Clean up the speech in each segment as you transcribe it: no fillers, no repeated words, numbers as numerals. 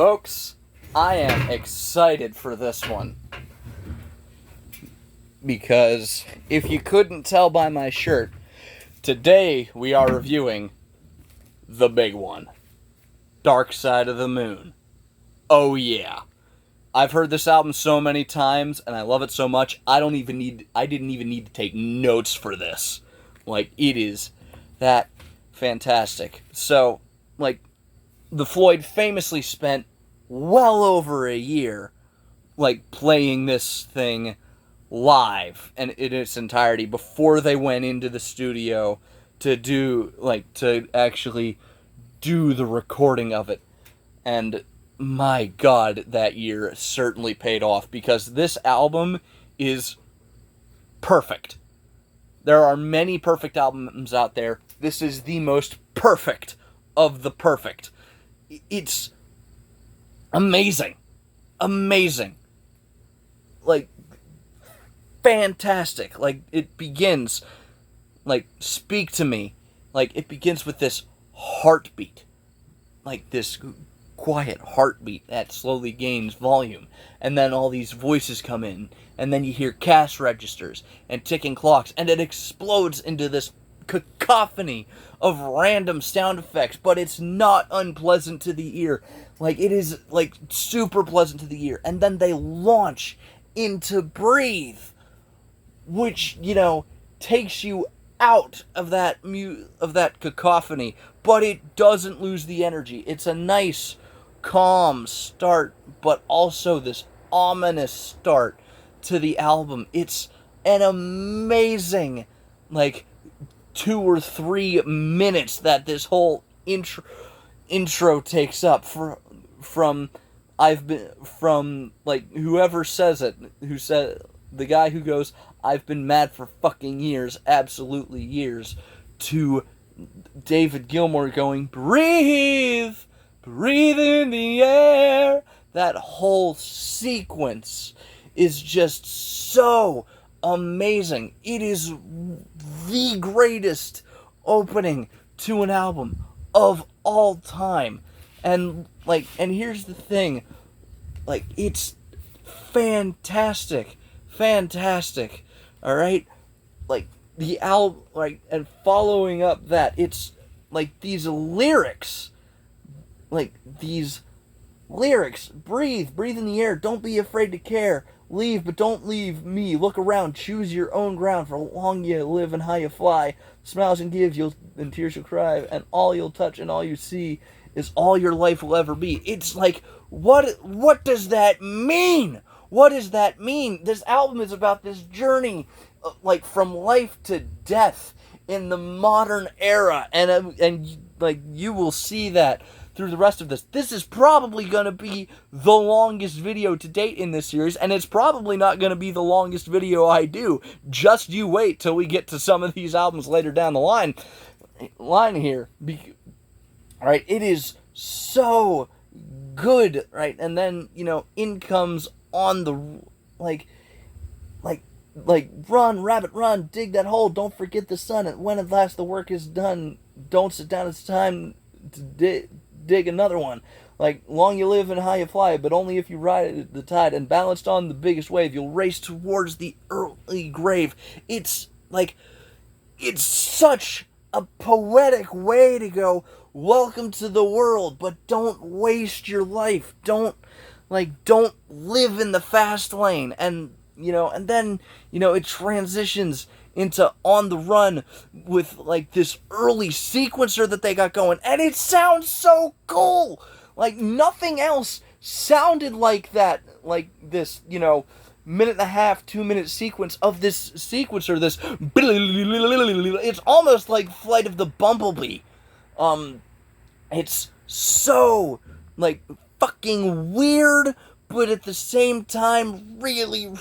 Folks, I am excited for this one. Because, if you couldn't tell by my shirt, today we are reviewing the big one. Dark Side of the Moon. Oh yeah. I've heard this album so many times, and I love it so much, I didn't even need to take notes for this. Like, it is that fantastic. So, like, the Floyd famously spent well over a year, like, playing this thing live and in its entirety before they went into the studio to actually do the recording of it. And my God, that year certainly paid off, because this album is perfect. There are many perfect albums out there. This is the most perfect of the perfect. It's amazing. Amazing. Like, fantastic. Like, it begins, like, Speak to Me. Like, it begins with this heartbeat. Like, this quiet heartbeat that slowly gains volume. And then all these voices come in. And then you hear cash registers and ticking clocks. And it explodes into this cacophony of random sound effects. But it's not unpleasant to the ear. Like, it is, like, super pleasant to the ear. And then they launch into Breathe, which, takes you out of that cacophony, but it doesn't lose the energy. It's a nice, calm start, but also this ominous start to the album. It's an amazing, 2 or 3 minutes that this whole intro takes up from whoever says it, the guy who goes, "I've been mad for fucking years, absolutely years," to David Gilmour going, "Breathe, breathe in the air." That whole sequence is just so amazing. It is the greatest opening to an album of all time. And here's the thing, it's fantastic, alright? The album, and following up that, it's, these lyrics, breathe in the air, don't be afraid to care, leave, but don't leave me, look around, choose your own ground, for long you live and high you fly, smiles and give, and tears you'll cry, and all you'll touch and all you see is all your life will ever be. It's what does that mean? What does that mean? This album is about this journey, from life to death in the modern era, and you will see that through the rest of this. This is probably going to be the longest video to date in this series, and it's probably not going to be the longest video I do. Just you wait till we get to some of these albums later down the line here. Right, it is so good, right? And then, in comes On the, run, rabbit, run, dig that hole, don't forget the sun, and when at last the work is done, don't sit down, it's time to dig another one. Long you live and high you fly, but only if you ride the tide, and balanced on the biggest wave, you'll race towards the early grave. It's such a poetic way to go, welcome to the world, but don't waste your life. Don't live in the fast lane. And, and then, it transitions into On the Run with, this early sequencer that they got going. And it sounds so cool! Nothing else sounded like that. This, minute and a half, 2-minute sequence of this sequencer, this, it's almost like Flight of the Bumblebee. It's so, fucking weird, but at the same time, really,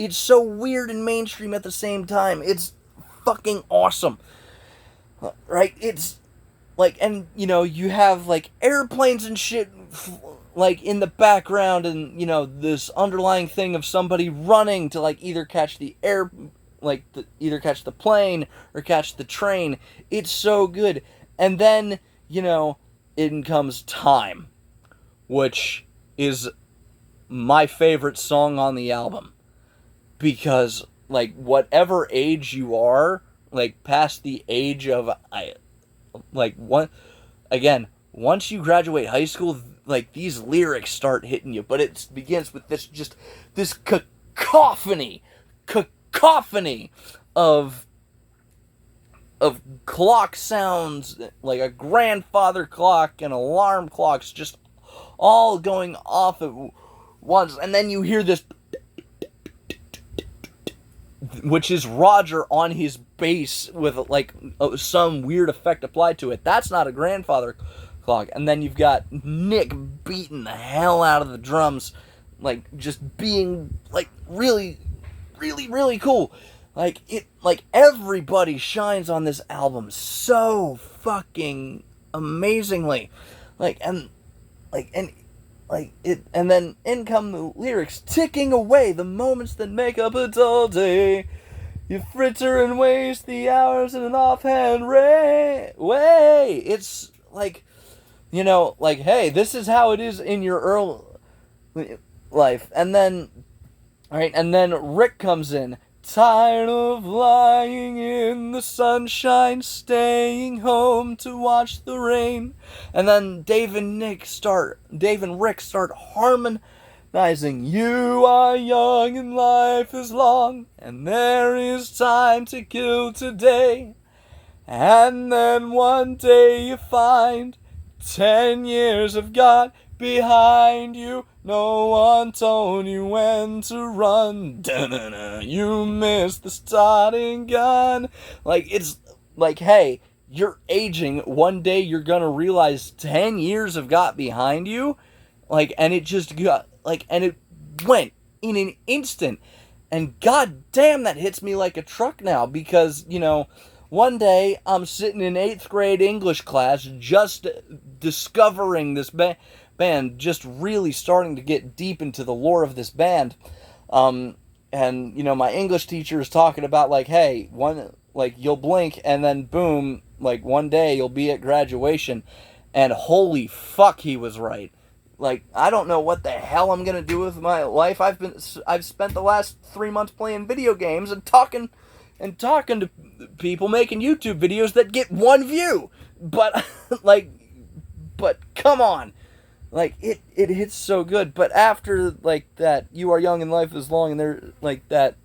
it's so weird and mainstream at the same time. It's fucking awesome. Right? It's, and, you have, airplanes and shit, in the background, and, this underlying thing of somebody running to, either catch the air, either catch the plane or catch the train. It's so good. And then in comes Time, which is my favorite song on the album. Because, like, whatever age you are, like, past the age of, once you graduate high school, like, these lyrics start hitting you. But it begins with this cacophony of clock sounds, like a grandfather clock and alarm clocks just all going off at once. And then you hear this, which is Roger on his bass with, like, some weird effect applied to it. That's not a grandfather clock. And then you've got Nick beating the hell out of the drums, like, just being, like, really, really, really cool. Like, everybody shines on this album so fucking amazingly. And then in come the lyrics, ticking away the moments that make up a dull day. You fritter and waste the hours in an offhand way. It's like, hey, this is how it is in your early life. And then Rick comes in. Tired of lying in the sunshine, staying home to watch the rain. And then Dave and Rick start harmonizing. You are young and life is long, and there is time to kill today. And then one day you find 10 years have got behind you. No one told you when to run. Da-na-na. You missed the starting gun. Like, it's like, hey, you're aging. One day you're gonna realize 10 years have got behind you. Like, and it just got, like, and it went in an instant. And god damn, that hits me like a truck now. Because, one day I'm sitting in 8th grade English class just discovering this band, just really starting to get deep into the lore of this band. And, my English teacher is talking about, like, hey, you'll blink and then boom, like, one day you'll be at graduation. And holy fuck, he was right. Like, I don't know what the hell I'm gonna do with my life. I've spent the last 3 months playing video games and talking to people, making YouTube videos that get 1 view. But, but come on. Like, it hits so good. But after, like, that you are young and life is long, and they're, like, that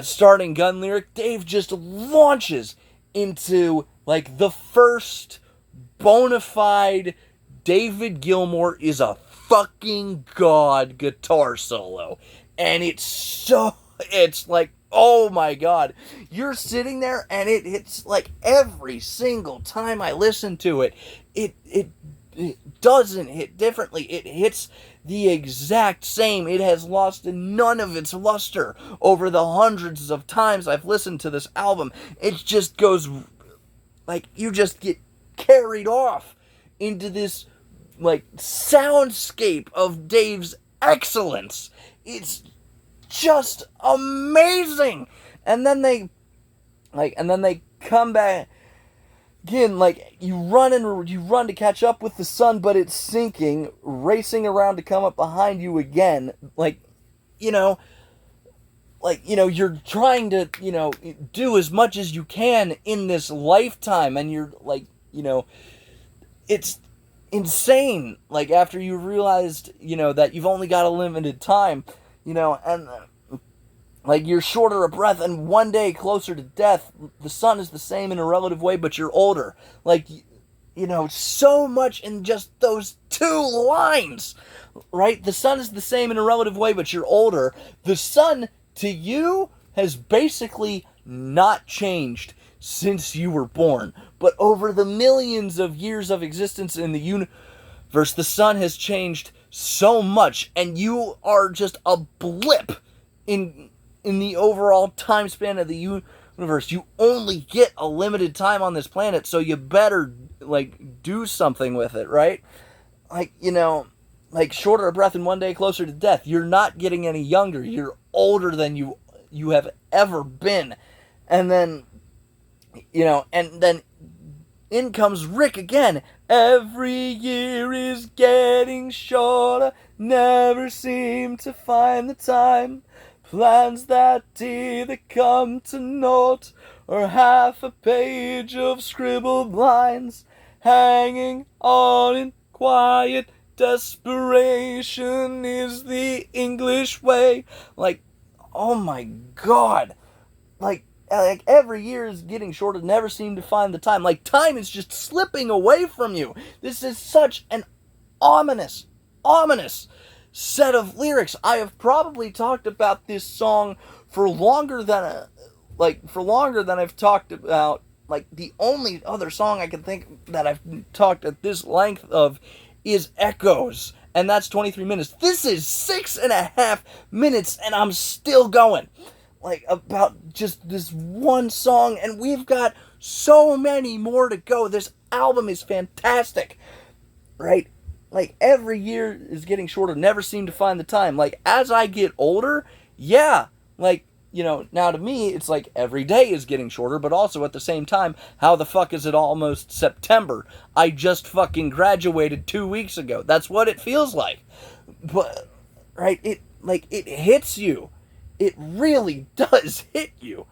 starting gun lyric, Dave just launches into, like, the first bona fide David Gilmour is a fucking god guitar solo. And it's like, oh my god. You're sitting there and it's like every single time I listen to it, it doesn't hit differently. It hits the exact same. It has lost none of its luster over the hundreds of times I've listened to this album. It just goes, like, you just get carried off into this, like, soundscape of Dave's excellence. It's just amazing. And then they come back again, like, you run to catch up with the sun, but it's sinking, racing around to come up behind you again. You're trying to, do as much as you can in this lifetime, and you're, like, it's insane, like, after you realized, that you've only got a limited time, and, like, you're shorter of breath, and one day closer to death. The sun is the same in a relative way, but you're older. Like, so much in just those 2 lines, right? The sun is the same in a relative way, but you're older. The sun, to you, has basically not changed since you were born. But over the millions of years of existence in the universe, the sun has changed so much, and you are just a blip in the overall time span of the universe. You only get a limited time on this planet, so you better, like, do something with it, right? Like, like, shorter of breath and one day closer to death. You're not getting any younger. You're older than you have ever been. And then, in comes Rick again. Every year is getting shorter, never seem to find the time. Plans that either come to naught or half a page of scribbled lines hanging on in quiet desperation is the English way. Like, oh my god. Like every year is getting shorter, never seem to find the time. Like time is just slipping away from you. This is such an ominous set of lyrics. I have probably talked about this song for longer than I've talked about like the only other song I can think that I've talked at this length of is Echoes, and that's 23 minutes. This is 6.5 minutes, and I'm still going. Like, about just this one song, and we've got so many more to go. This album is fantastic, right? Like, every year is getting shorter, never seem to find the time. Like, as I get older, yeah, like, you know, now to me, it's like every day is getting shorter, but also at the same time, how the fuck is it almost September? I just fucking graduated 2 weeks ago. That's what it feels like. But, right, it hits you. It really does hit you.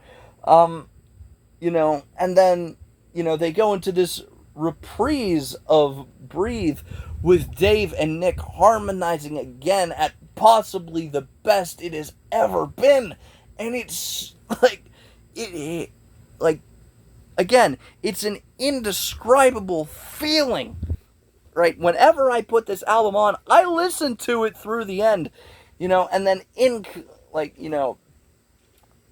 You know, and then, you know, they go into this reprise of Breathe with Dave and Nick harmonizing again at possibly the best it has ever been. And it's like, like, again, it's an indescribable feeling, right? Whenever I put this album on, I listen to it through the end, you know, and then like, you know,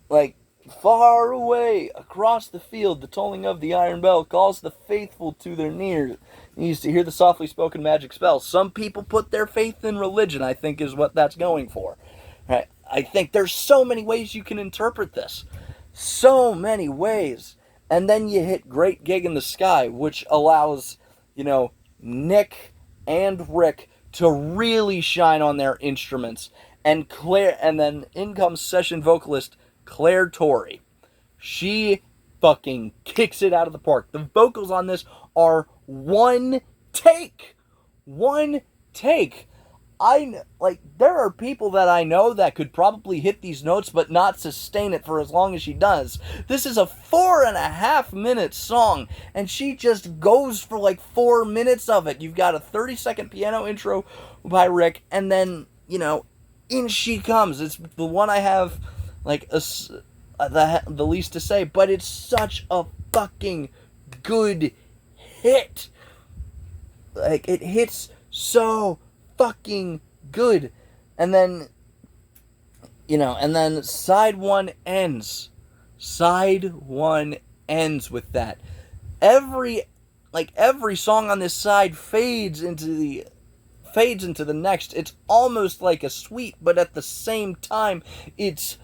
like, far away across the field, the tolling of the iron bell calls the faithful to their knees to hear the softly spoken magic spell. Some people put their faith in religion, I think, is what that's going for. Right? I think there's so many ways you can interpret this. So many ways. And then you hit Great Gig in the Sky, which allows, you know, Nick and Rick to really shine on their instruments. And then in comes session vocalist Claire Torrey. She fucking kicks it out of the park. The vocals on this are one take. There are people that I know that could probably hit these notes but not sustain it for as long as she does. This is a 4.5 minute song, and she just goes for like 4 minutes of it. You've got a 30-second piano intro by Rick, and then, you know, in she comes. It's the one I have, like, the least to say, but it's such a fucking good hit. Like, it hits so fucking good. And then, you know, and then side one ends with that. Every song on this side fades into the next. It's almost like a suite, but at the same time, it's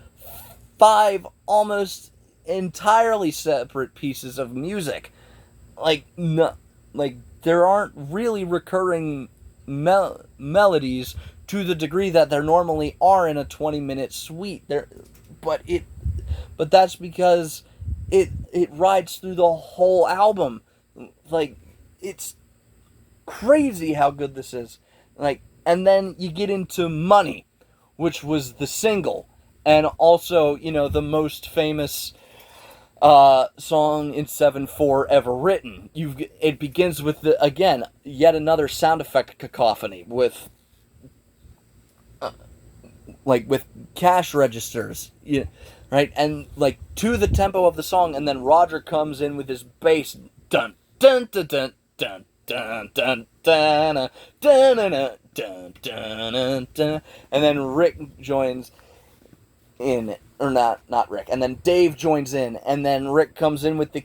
5 almost entirely separate pieces of music. Like, no, like, there aren't really recurring melodies to the degree that there normally are in a 20-minute suite. But that's because it rides through the whole album. Like, it's crazy how good this is. Like, and then you get into Money, which was the single, and also, you know, the most famous song in 7/4 ever written. It begins with yet another sound effect cacophony with with cash registers, right? And like to the tempo of the song, and then Roger comes in with his bass, dun dun dun dun dun dun dun dun dun dun dun dun, and then Rick joins in, or not Rick, and then Dave joins in, and then Rick comes in with the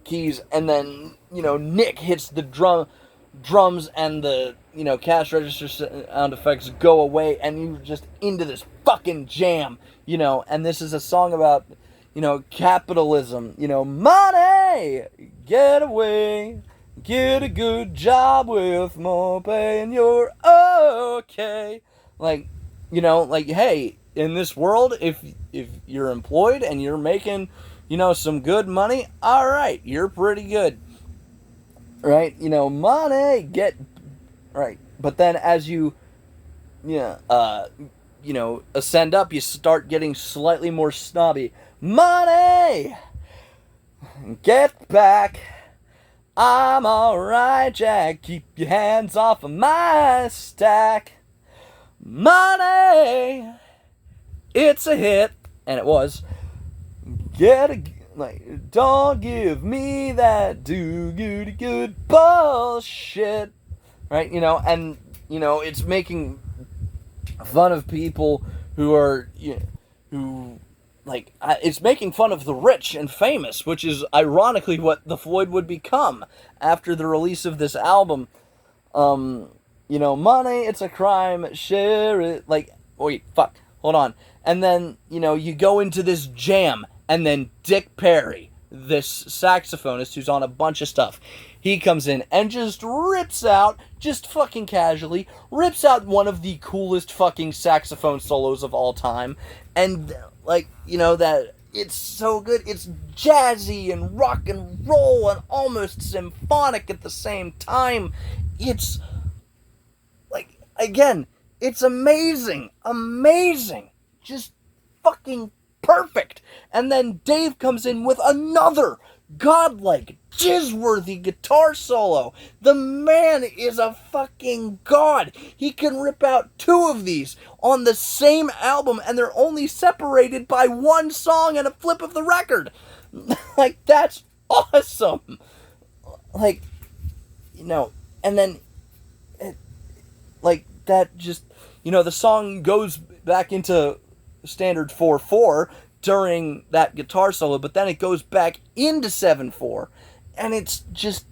keys, and then, you know, Nick hits the drums, and the, you know, cash register sound effects go away, and you're just into this fucking jam, you know. And this is a song about, you know, capitalism, you know, money, get away, get a good job with more pay, and you're okay. Like, you know, like, hey, in this world, if you're employed and you're making, you know, some good money, all right, you're pretty good. right? Money, get right. But then as you, yeah, ascend up, you start getting slightly more snobby. Money, get back. I'm alright, Jack. Keep your hands off of my stack. Money, it's a hit, and it was. Don't give me that do goody good bullshit, right? And it's making fun of people who are, who, it's making fun of the rich and famous, which is ironically what the Floyd would become after the release of this album. Money, it's a crime, share it. Wait, fuck, hold on. And then, you go into this jam, and then Dick Perry, this saxophonist who's on a bunch of stuff, he comes in and just rips out, just fucking casually, rips out one of the coolest fucking saxophone solos of all time. And, that it's so good. It's jazzy and rock and roll and almost symphonic at the same time. It's, again, it's amazing. Amazing. Just fucking perfect. And then Dave comes in with another godlike, jizz-worthy guitar solo. The man is a fucking god. He can rip out two of these on the same album, and they're only separated by one song and a flip of the record. That's awesome. And then, that just, the song goes back into standard 4/4 during that guitar solo, but then it goes back into 7/4, and it's just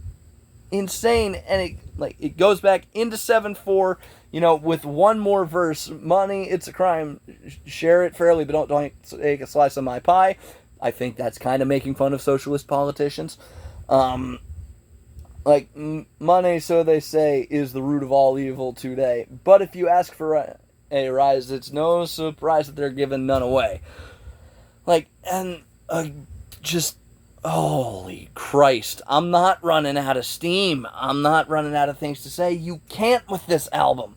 insane. And it goes back into 7/4, with one more verse. Money, it's a crime, share it fairly, but don't take a slice of my pie. I think that's kind of making fun of socialist politicians. Money, so they say, is the root of all evil today. But if you ask for a rise, it's no surprise that they're giving none away. Just, holy Christ. I'm not running out of steam. I'm not running out of things to say. You can't with this album.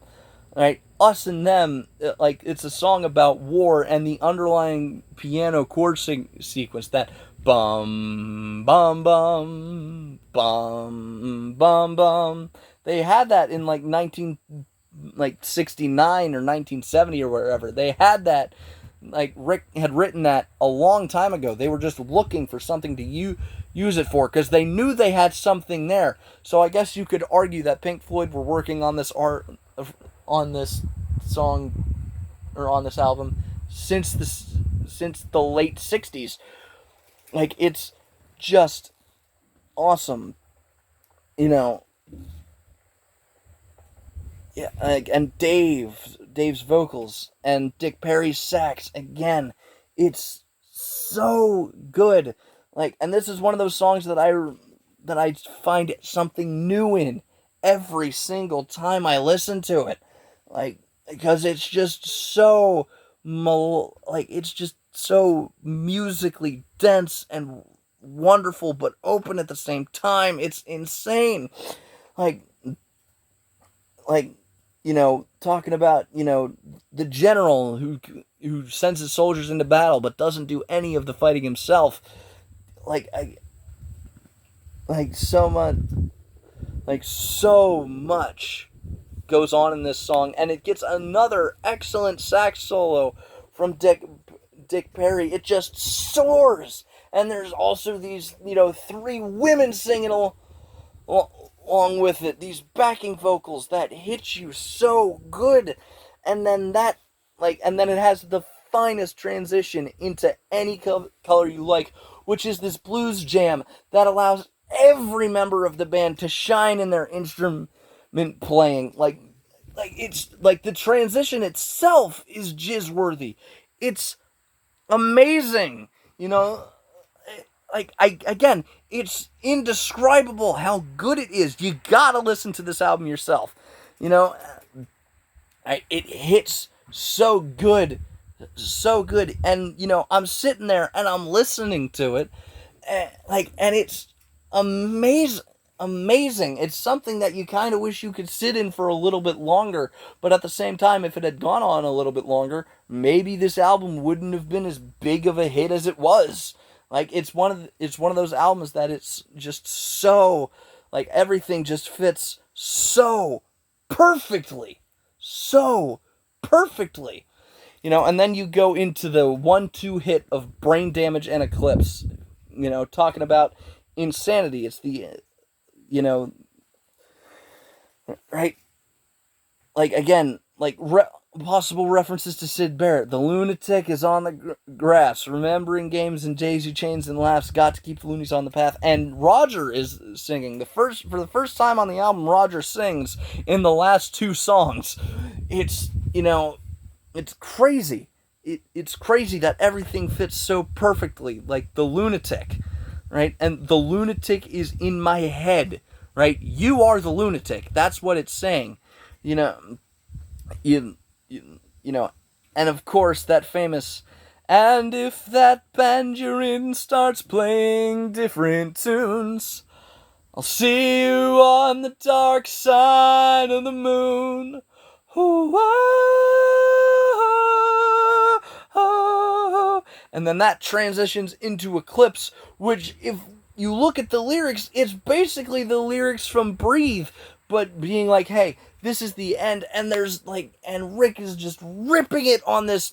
Right? Us and Them, it's a song about war, and the underlying piano chord sequence, that bum, bum, bum, bum, bum, bum. They had that in 1969 or 1970 or wherever. They had that, Rick had written that a long time ago. They were just looking for something to use it for, because they knew they had something there. So I guess you could argue that Pink Floyd were working on this on this song, or on this album, since the late 60s. It's just awesome. Yeah, and Dave's vocals and Dick Perry's sax, again, it's so good. And this is one of those songs that I find something new in every single time I listen to it. Because it's just so it's just so musically dense and wonderful, but open at the same time. It's insane. Talking about, the general who sends his soldiers into battle but doesn't do any of the fighting himself. So much goes on in this song, and it gets another excellent sax solo from Dick Perry. It just soars, and there's also these, three women singing along with it, these backing vocals that hit you so good. And then it has the finest transition into any color you like, which is this blues jam that allows every member of the band to shine in their instrument playing. It's the transition itself is jizz-worthy. It's amazing. Again, it's indescribable how good it is. You gotta listen to this album yourself. It hits so good. So good. And, I'm sitting there and I'm listening to it. And it's amazing. amazing. It's something that you kind of wish you could sit in for a little bit longer, but at the same time, if it had gone on a little bit longer, maybe this album wouldn't have been as big of a hit as it was. Like it's one of those albums that it's just so, like, everything just fits so perfectly. So perfectly. And then you go into the 1-2 hit of Brain Damage and Eclipse. Talking about insanity. It's the, right? Like, again, like, possible references to Syd Barrett. The lunatic is on the grass, remembering games and daisy chains and laughs, got to keep the loonies on the path. And Roger is singing. For the first time on the album, Roger sings in the last 2 songs. It's, it's crazy. It's crazy that everything fits so perfectly. Like the lunatic, right? And the lunatic is in my head, right? You are the lunatic. That's what it's saying. You know, and of course that famous, and if that band you're in starts playing different tunes, I'll see you on the dark side of the moon. Ooh, oh, oh. And then that transitions into Eclipse, which, if you look at the lyrics, it's basically the lyrics from Breathe, but being like, hey, this is the end, and there's like, and Rick is just ripping it on this,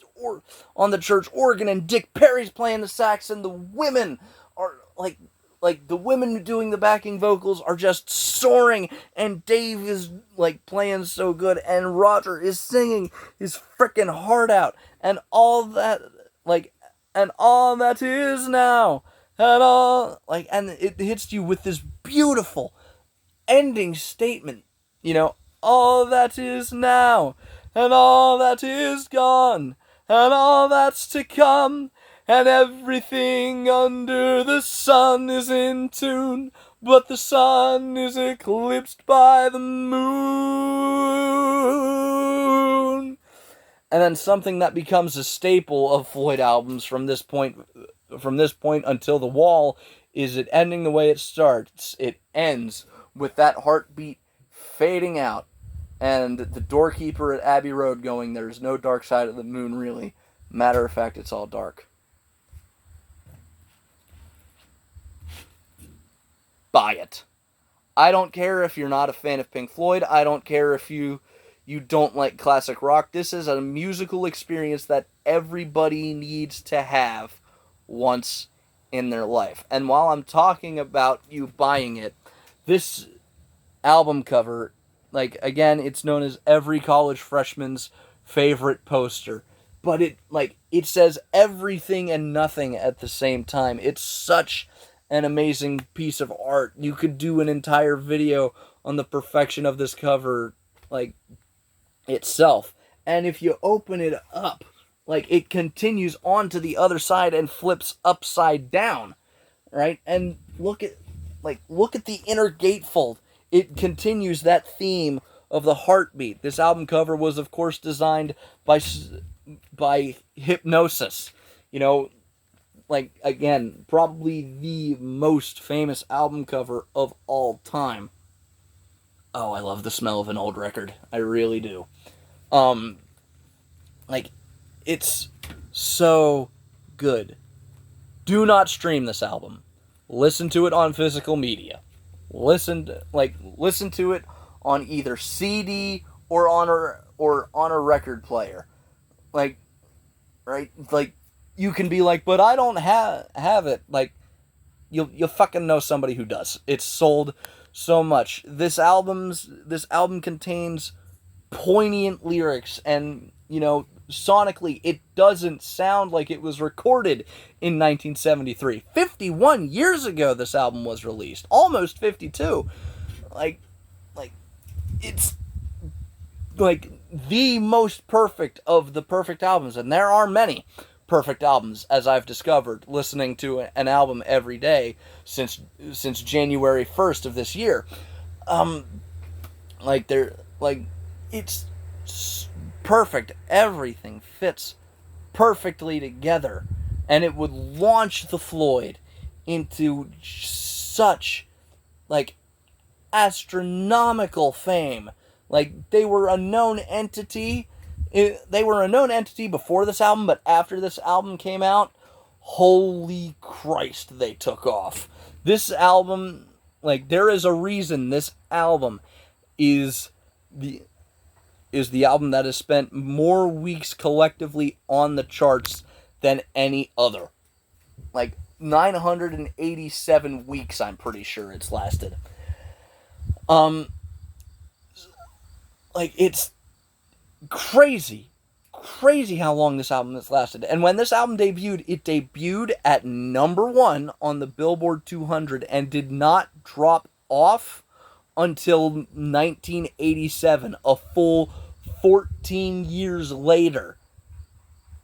on the church organ, and Dick Perry's playing the sax, and the women are like the women doing the backing vocals are just soaring, and Dave is like playing so good, and Roger is singing his freaking heart out, and all that, like, and all that is now, and all, like, and it hits you with this beautiful ending statement, all that is now, and all that is gone, and all that's to come, and everything under the sun is in tune, but the sun is eclipsed by the moon. And then something that becomes a staple of Floyd albums from this point until The Wall is it ending the way it starts. It ends with that heartbeat fading out, and the doorkeeper at Abbey Road going, "There's no dark side of the moon, really. Matter of fact, it's all dark." Buy it. I don't care if you're not a fan of Pink Floyd. I don't care if you don't like classic rock. This is a musical experience that everybody needs to have once in their life. And while I'm talking about you buying it, this album cover, like, again, it's known as every college freshman's favorite poster. But it says everything and nothing at the same time. It's such an amazing piece of art. You could do an entire video on the perfection of this cover, like, itself. And if you open it up, like, it continues on to the other side and flips upside down, right? And look at the inner gatefold. It continues that theme of the heartbeat. This album cover was, of course, designed by Hypnosis. Like, again, probably the most famous album cover of all time. Oh, I love the smell of an old record. I really do. Like, it's so good. Do not stream this album. Listen to it on physical media. Listen to it on either CD or on a record player. Like, right? Like, you can be like, but I don't have it. Like, you'll fucking know somebody who does. It's sold so much. This album contains poignant lyrics, and sonically it doesn't sound like it was recorded in 1973. 51 years ago this album was released. Almost 52. Like it's like the most perfect of the perfect albums, and there are many perfect albums, as I've discovered listening to an album every day since January 1st of this year. It's perfect. Everything fits perfectly together, and it would launch the Floyd into such, like, astronomical fame. Like, they were a known entity. They were a known entity before this album, but after this album came out, holy Christ, they took off. This album, like, there is a reason this album is the album that has spent more weeks collectively on the charts than any other. Like, 987 weeks, I'm pretty sure it's lasted. Like, it's crazy how long this album has lasted. And when this album debuted, it debuted at number 1 on the Billboard 200 and did not drop off until 1987, a full 14 years later.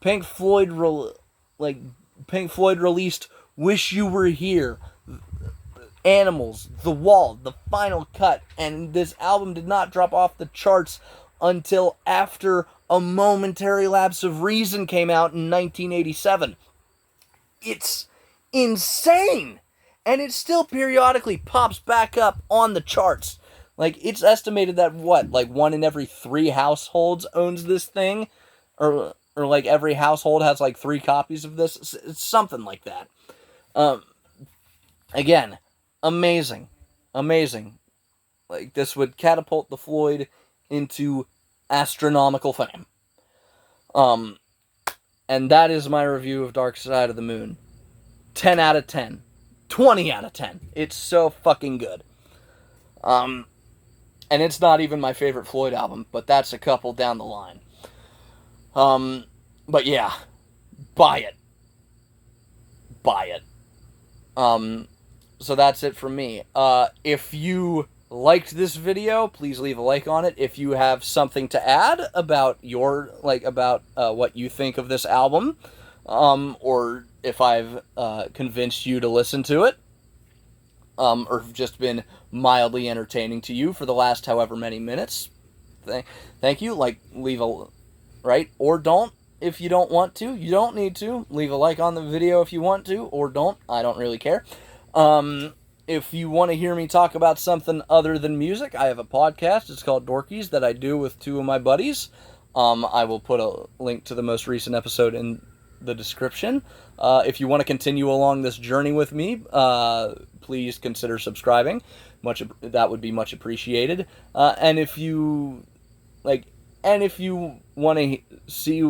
Pink Floyd released Wish You Were Here, Animals, The Wall, The Final Cut, and this album did not drop off the charts until after A Momentary Lapse of Reason came out in 1987. It's insane! And it still periodically pops back up on the charts. Like, it's estimated that, like 1 in every 3 households owns this thing? Or like every household has like 3 copies of this? It's something like that. Again, amazing. Like, this would catapult the Floyd into astronomical fame. And that is my review of Dark Side of the Moon. 10 out of 10. 20 out of 10. It's so fucking good. And it's not even my favorite Floyd album, but that's a couple down the line. But yeah, buy it. So that's it from me. If you liked this video, please leave a like on it. If you have something to add about what you think of this album, or if I've convinced you to listen to it, or just been mildly entertaining to you for the last however many minutes, thank you. Like, leave a right, or don't if you don't want to. You don't need to leave a like on the video if you want to, or don't. I don't really care. If you want to hear me talk about something other than music, I have a podcast. It's called Dorkies that I do with 2 of my buddies. I will put a link to the most recent episode in the description. If you want to continue along this journey with me, please consider subscribing. That would be much appreciated. And if you want to see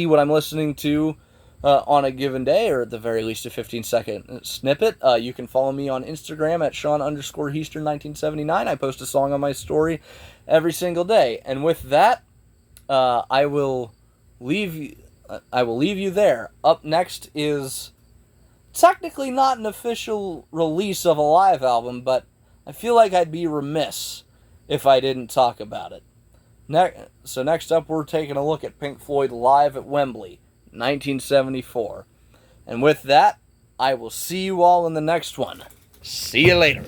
what I'm listening to on a given day, or at the very least a 15-second snippet, you can follow me on Instagram at Sean_Heaster1979. I post a song on my story every single day. And with that, I will leave you there. Up next is technically not an official release of a live album, but I feel like I'd be remiss if I didn't talk about it. So next up, we're taking a look at Pink Floyd live at Wembley, 1974. And with that, I will see you all in the next one. See you later.